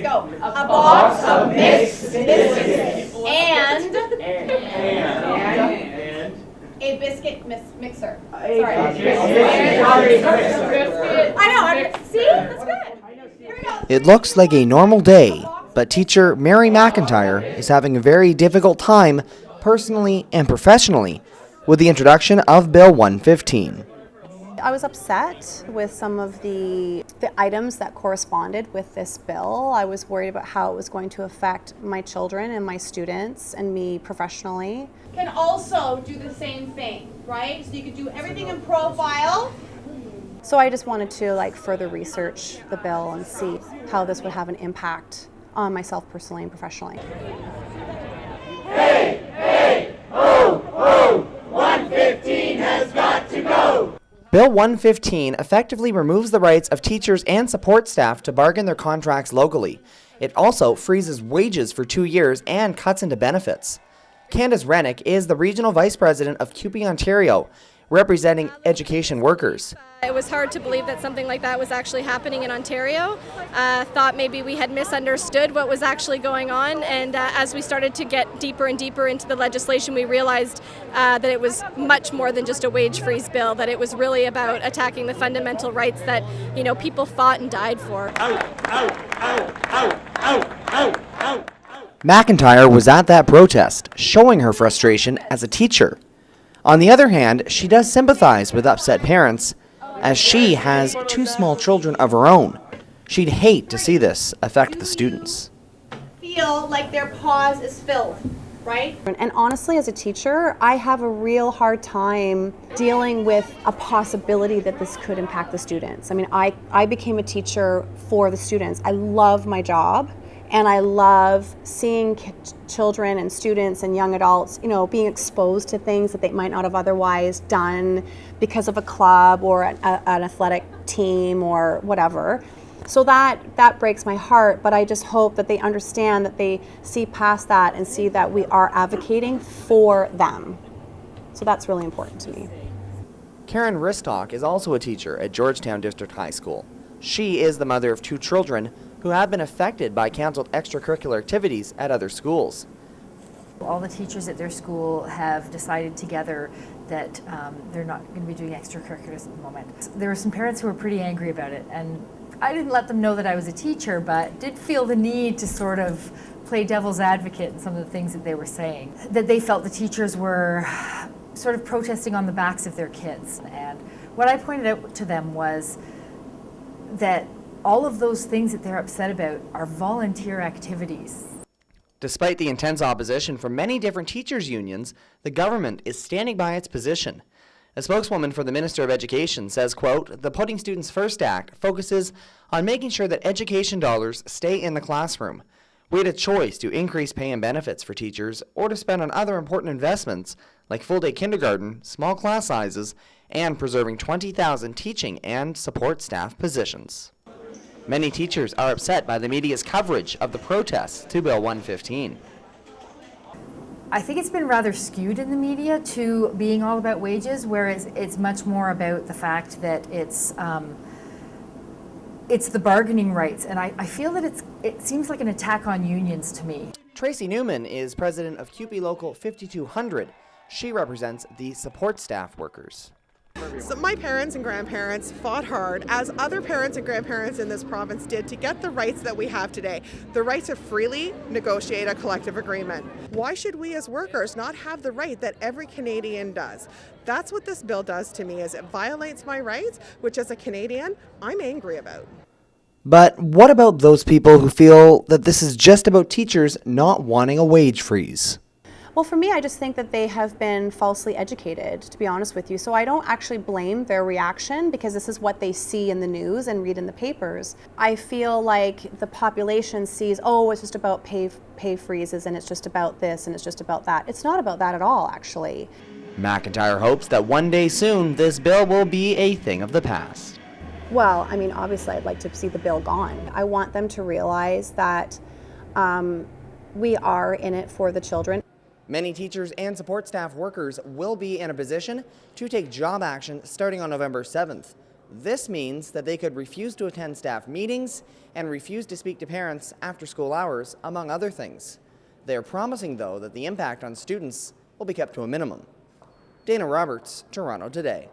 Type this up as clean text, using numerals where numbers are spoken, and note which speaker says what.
Speaker 1: Go. A box of mixed biscuits and a biscuit mixer. Sorry. I know. See, that's good. Here we go.
Speaker 2: It looks like a normal day, but teacher Mary McIntyre is having a very difficult time, personally and professionally, with the introduction of Bill 115.
Speaker 3: I was upset with some of the items that corresponded with this bill. I was worried about how it was going to affect my children and my students and me professionally.
Speaker 1: Can also do the same thing, right? So you could do everything in profile.
Speaker 3: So I just wanted to further research the bill and see how this would have an impact on myself personally and professionally.
Speaker 4: Hey, hey, ho, ho, 115 has got to go.
Speaker 2: Bill 115 effectively removes the rights of teachers and support staff to bargain their contracts locally. It also freezes wages for 2 years and cuts into benefits. Candace Rennick is the Regional Vice President of CUPE Ontario, representing education workers.
Speaker 5: It was hard to believe that something like that was actually happening in Ontario. Thought maybe we had misunderstood what was actually going on, and as we started to get deeper and deeper into the legislation, we realized that it was much more than just a wage freeze bill, that it was really about attacking the fundamental rights that people fought and died for.
Speaker 2: McIntyre was at that protest, showing her frustration as a teacher. On the other hand, she does sympathize with upset parents, as she has 2 small children of her own. She'd hate to see this affect the students.
Speaker 1: Feel like their pause is filled, right?
Speaker 3: And honestly, as a teacher, I have a real hard time dealing with a possibility that this could impact the students. I mean, I became a teacher for the students. I love my job. And I love seeing children and students and young adults, being exposed to things that they might not have otherwise done because of a club or an athletic team or whatever. So that breaks my heart, but I just hope that they understand, that they see past that and see that we are advocating for them. So that's really important to me.
Speaker 2: Karen Ristock is also a teacher at Georgetown District High School. She is the mother of 2 children who have been affected by canceled extracurricular activities at other schools.
Speaker 6: All the teachers at their school have decided together that they're not going to be doing extracurriculars at the moment. There were some parents who were pretty angry about it, and I didn't let them know that I was a teacher, but did feel the need to sort of play devil's advocate in some of the things that they were saying. That they felt the teachers were sort of protesting on the backs of their kids. And what I pointed out to them was that all of those things that they're upset about are volunteer activities.
Speaker 2: Despite the intense opposition from many different teachers' unions, the government is standing by its position. A spokeswoman for the Minister of Education says, quote, "The Putting Students First Act focuses on making sure that education dollars stay in the classroom. We had a choice to increase pay and benefits for teachers or to spend on other important investments like full-day kindergarten, small class sizes, and preserving 20,000 teaching and support staff positions." Many teachers are upset by the media's coverage of the protests to Bill 115.
Speaker 6: I think it's been rather skewed in the media to being all about wages, whereas it's much more about the fact that it's the bargaining rights, and I feel that it seems like an attack on unions to me.
Speaker 2: Tracy Newman is president of CUPE Local 5200. She represents the support staff workers.
Speaker 7: So my parents and grandparents fought hard, as other parents and grandparents in this province did, to get the rights that we have today, the right to freely negotiate a collective agreement. Why should we as workers not have the right that every Canadian does? That's what this bill does to me, is it violates my rights, which as a Canadian, I'm angry about.
Speaker 2: But what about those people who feel that this is just about teachers not wanting a wage freeze?
Speaker 3: Well, for me, I just think that they have been falsely educated, to be honest with you. So I don't actually blame their reaction, because this is what they see in the news and read in the papers. I feel like the population sees, oh, it's just about pay freezes, and it's just about this, and it's just about that. It's not about that at all, actually.
Speaker 2: McIntyre hopes that one day soon this bill will be a thing of the past.
Speaker 3: Well, I mean, obviously I'd like to see the bill gone. I want them to realize that we are in it for the children.
Speaker 2: Many teachers and support staff workers will be in a position to take job action starting on November 7th. This means that they could refuse to attend staff meetings and refuse to speak to parents after school hours, among other things. They are promising, though, that the impact on students will be kept to a minimum. Dana Roberts, Toronto Today.